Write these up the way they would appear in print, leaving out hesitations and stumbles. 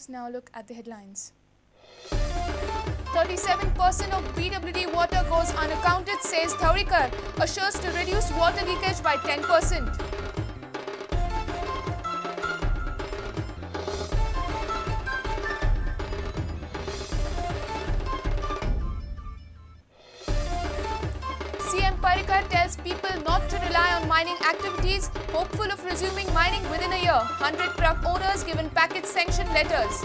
news, now look at the headlines. 37% of PWD water goes unaccounted, says Dhaurikar. Assures to reduce water leakage by 10%. CM Parrikar tells people not to rely on mining activities, hopeful of resuming mining within a year. 100 truck owners given package sanction letters.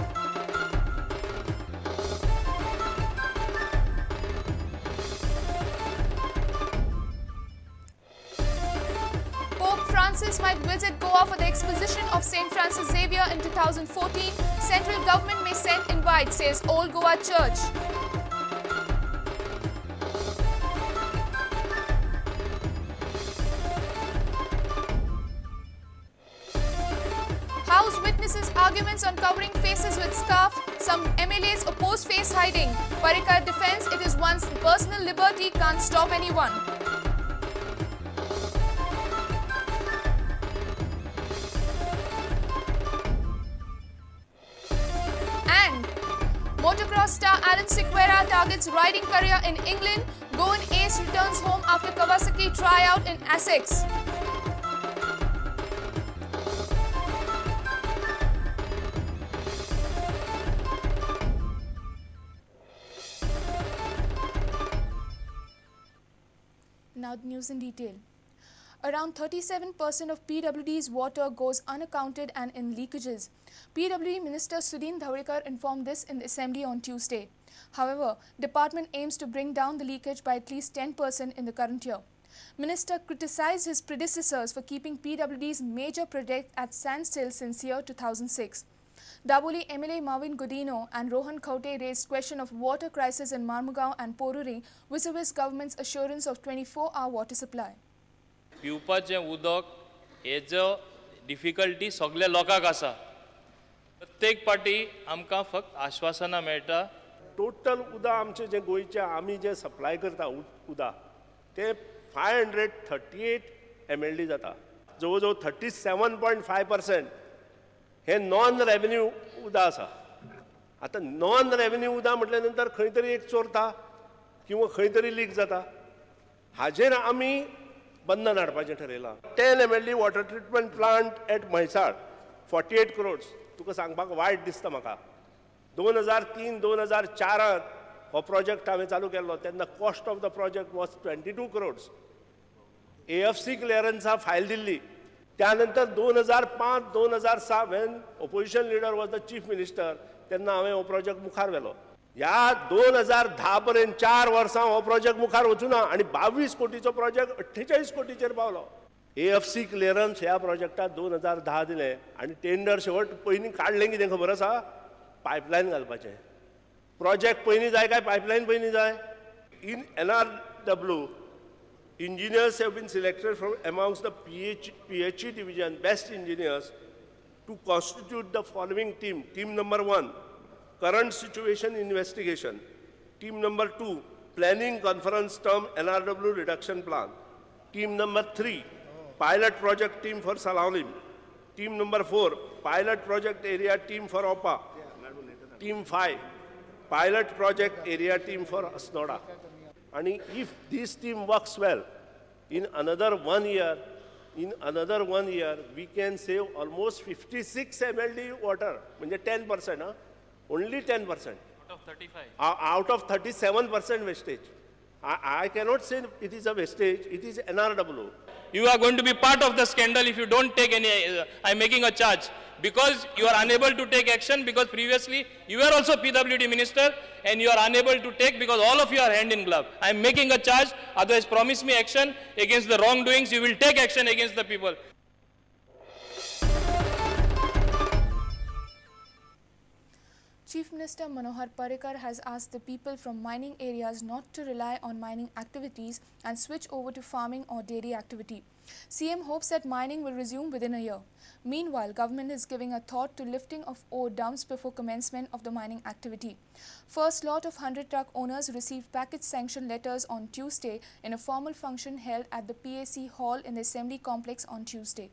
Pope Francis might visit Goa for the exposition of St. Francis Xavier in 2014. Central government may send invite, says Old Goa Church. House witnesses arguments on covering faces with scarf. Some MLAs oppose face hiding. Parrikar defends it is one's personal liberty, can't stop anyone. And motocross star Alan Sequeira targets riding career in England. Goan ace returns home after Kawasaki tryout in Essex. Now the news in detail. Around 37% of PWD's water goes unaccounted and in leakages. PWD Minister Sudhin Dhaurikar informed this in the Assembly on Tuesday. However, department aims to bring down the leakage by at least 10% in the current year. Minister criticized his predecessors for keeping PWD's major project at standstill since year 2006. Daboli MLA Marvin Godino and Rohan Khaute raised question of water crisis in Marmugao and Poruri vis-a-vis government's assurance of 24-hour water supply. पिवपाचें उदक हेजो difficulty सगळ्या लोकांक आसा. प्रत्येक पाटी आमकां फक्त आश्वासनां मेळटा. Total उदक आमचें जें गोंयचें आमी जें सप्लाय करता उदक तें 538 MLD जाता. जवळ जवळ 37.5% हे नॉन रेव्हेन्यू उदक आसा. आतां नॉन रेव्हेन्यू उदक म्हटल्या नंतर खंय तरी एक चोरता किंवा खंय तरी लीक जाता. हाजेर आमी बंधन हाडपाचें थारायलां. 10 MLD water treatment plant at Mhaisal 48 crores. तुका सांगपाक वायट दिसता म्हाका. 2003-2004 हो प्रोजेक्ट हांवें चालू केल्लो तेन्ना cost of the project was 22 crores. AFC क्लियरन्सा फायल दिल्ली. त्यानंतर 2005-2006 when opposition leader was the chief minister तेन्ना हांवें हो प्रोजेक्ट मुखार व्हेलो. ह्या 2010 पर्यंत 4 वर्सां हो प्रोजेक्ट मुखार वचूना आनी 22 कोटीचो प्रोजेक्ट 48 कोटीचेर पावलो. AFC क्लियरन्स ह्या प्रोजेक्टाक 2010 दिलें आनी टेंडर शेवट पयलीं काडलें कितें खबर आसा? पायपलायन घालपाचें. प्रोजेक्ट पयलीं जाय काय पायपलायन पयलीं जाय? In NRW, engineers have been selected from amongst the PHE division best engineers to constitute the following team. Team number 1, current situation investigation. Team number 2, planning conference term NRW reduction plan. Team number 3, pilot project team for Salalim. Team number 4, pilot project area team for OPA. Team 5, pilot project area team for Asnoda. And if this team works well, in another 1 year, we can save almost 56 MLD water. म्हणजे 10%, only 10%. Out of 35. Out of 37% wastage. I cannot say it is a wastage, it is NRW. You are going to be part of the scandal if you don't take any, I'm making a charge. Because you are unable to take action because previously you were also PWD minister and you are unable to take because all of you are hand in glove. I am making a charge, otherwise promise me action against the wrongdoings, you will take action against the people. Chief Minister Manohar Parrikar has asked the people from mining areas not to rely on mining activities and switch over to farming or dairy activity. CM hopes that mining will resume within a year. Meanwhile, government is giving a thought to lifting of ore dumps before commencement of the mining activity. First lot of 100 truck owners received package sanction letters on Tuesday in a formal function held at the PAC hall in the Assembly complex on Tuesday.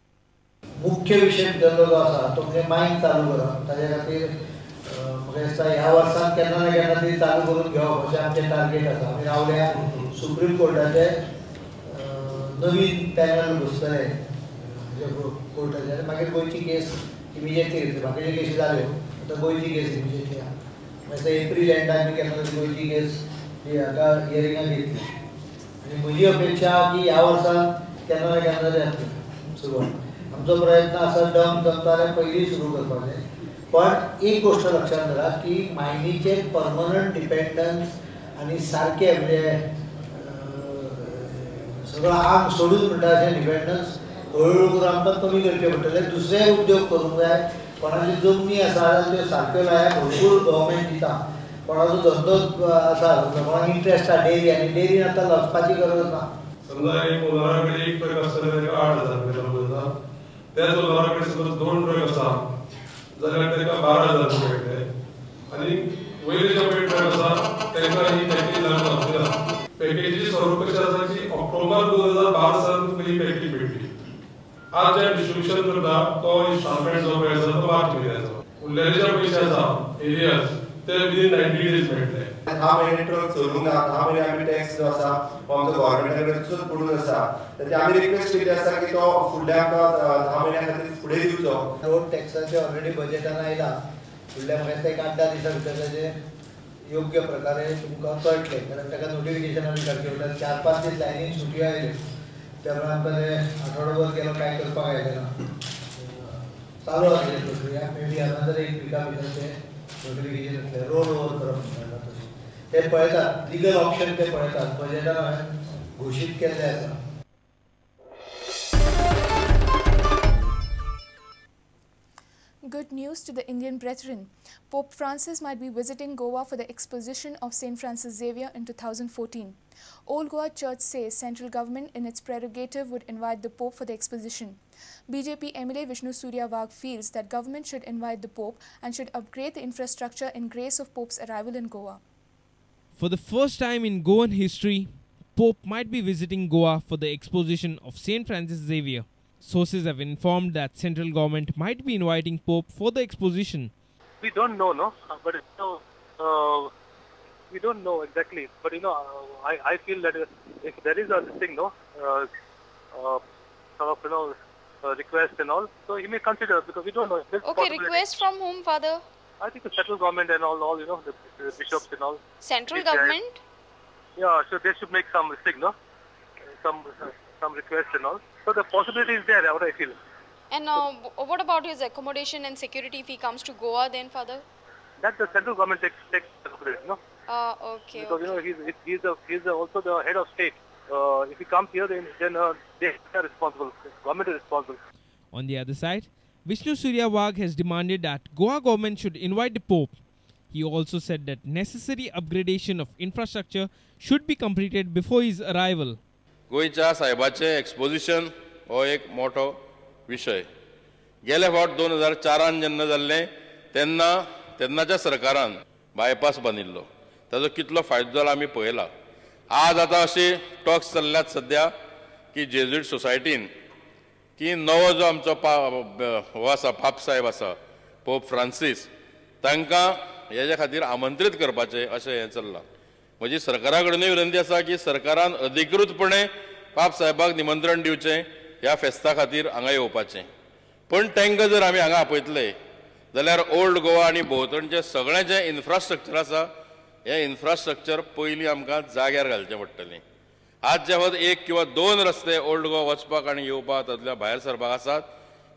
मुख्य विषय जो आसा तो म्हणजे मायन चालू करप ताजे खातीर म्हाका दिसता ह्या वर्सान केन्ना ना केन्ना तरी चालू करून घेवप अशें आमचें टार्गेट आसा. आमी रावल्या सुप्रीम कोर्टाचे नवीन पॅनल बसतले कोर्टाचे आनी मागीर गोंयची केस इमिजिएटली घेतली. बाकीच्यो केसी जाल्यो आतां गोंयची केस इमिजिएटली आहा. मागीर एप्रील एंडाक केन्ना तरी गोंयची केस हाका हियरिंगाक घेतली. आनी म्हजी अपेक्षा आहा की ह्या वर्सान केन्ना ना केन्ना तरी जातली सुरवात. आमचो प्रयत्न आसा डम जमता जाल्यार पयलीं सुरू करपाचें. पण एक गोष्ट लक्षात धरा की मायनीचे परमनंट डिपेंडन्स आनी सारके म्हणजे सगळं आंग सोडून म्हणटा अशें डिपेंडन्स हळूहळू करून आमकां कमी करचे पडटले. दुसरे उद्योग करूंक जाय. कोणाची जमनी आसा त्यो सारक्यो लायक भरपूर गव्हर्मेंट दिता. कोणाचो धंदो आसा कोणाक इंट्रस्ट आसा डेरी आनी डेरीन आतां लचपाची गरज ना. समजा एक ओनरा कडेन एक ट्रक आसता जाल्यार 8,000 रुपया जाता. त्याच ओनरा कडेन सपोज 2 ट्रक आसा जाल्यार ताका 12,000 रुपया मेळटले. आनी वयले जे पळय ट्रक आसा तांकां ही पॅकेज लागू जातली. पॅकेजी स्वरूप कशें आसा की ऑक्टोबर 2012 सावन तुका ही पॅकेज मेळटली. आज जे डिस्ट्रिब्युशन करता तो इन्स्टॉलमेंट जो पळय आसा तो 5 म्हयन्याचो. उरलेले जे पयशे आसा एरियाज ते विदीन 90 डेज मेळटले. 10 महिने ट्रक चलूंक ना. 10 महिने आमी टॅक्स जो आसा हो आमचो गव्हर्मेंटा कडेन तसोच पडून आसा. ते आमी रिक्वेस्ट केली आसा की तो फुडल्या आमकां 10 महिन्या खातीर फुडें दिवचो. रोड टॅक्साचे ऑलरेडी बजेटान आयला. फुडल्या म्हाका एक 8-10 दिसां भितर ताचे योग्य प्रकारे तुमकां कळटले. कारण ताका नोटिफिकेशन आमी काडचें पडटा. 4-5 दीस लायनीन सुटयो आयल्यो त्यामुळे आमकां ते आठवडोभर गेलो कांय करपाक आयलें ना. चालू आसा तें प्रक्रिया. मे बी अनदर एक विका भितर ते नोटिफिकेशन येतलें. रोल ओवर करप म्हणटा तशें ते पळयतात. लिगल ऑप्शन ते पळयतात. बजेटान हांवें घोशीत केल्लें आसा. Good news to the Indian brethren. Pope Francis might be visiting Goa for the exposition of St. Francis Xavier in 2014. Old Goa Church says central government in its prerogative would invite the Pope for the exposition. BJP MLA Vishnu Surya Wagh feels that government should invite the Pope and should upgrade the infrastructure in grace of Pope's arrival in Goa. For the first time in Goan history, Pope might be visiting Goa for the exposition of St. Francis Xavier. Sources have informed that central government might be inviting Pope for the exposition. We don't know, no, but we don't know exactly. But I feel that if there is a thing, sort of request and all, so he may consider, because we don't know. Okay, request from whom, Father? I think the central government and all the bishops and all. Central government? Yeah, so they should make some thing, some request and all. So the possibility is there, what I feel. And what about his accommodation and security if he comes to Goa then, Father? That the central government takes care of, Okay. Because he's also the head of state. If he comes here, then they are responsible. Government is responsible. On the other side, Vishnu Surya Wagh has demanded that Goa government should invite the Pope. He also said that necessary upgradation of infrastructure should be completed before his arrival. गोयच्या साहेबाचें exposition हो एक मोठो विशय. गेले फावट 2004 जेन्ना जाल्लें तेन्नाच्या सरकारान बायपास बांदिल्लो. ताजो कितलो फायदो जाला आमी पळयला. आज आतां अशी टॉक्स चल्ल्यात सद्या की जेजुईट सोसायटीन की नवो जो आमचो हो आसा पाप साहेब आसा पोप फ्रांसीस तांकां हेजे खातीर आमंत्रीत करपाचें अशें हें चल्लां. म्हजी सरकारा कडेनूय विनंती आसा की सरकारान अधिकृतपणे पाप साहेबाक निमंत्रण दिवचें ह्या फेस्ता खातीर हांगा येवपाचें. पण तांकां जर आमी हांगा आपयतले जाल्यार ओल्ड गोवा आनी भोंवतणचें सगळें जें इन्फ्रास्ट्रक्चर आसा हें इन्फ्रास्ट्रक्चर पयलीं आमकां जाग्यार घालचें पडटलें. आज जे वत 1 किंवा 2 रस्ते ओल्ड गोवा वचपाक आनी येवपाक तातूंतल्या भायर सरपाक आसात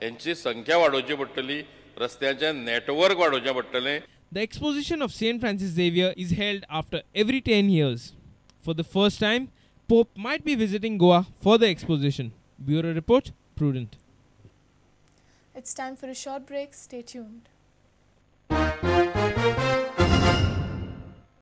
हेंची संख्या वाडोवची पडटली. रस्त्याचें नेटवर्क वाडोवचें पडटलें. The exposition of St. Francis Xavier is held after every 10 years. For the first time, Pope might be visiting Goa for the exposition. Bureau Report, Prudent. It's time for a short break. Stay tuned.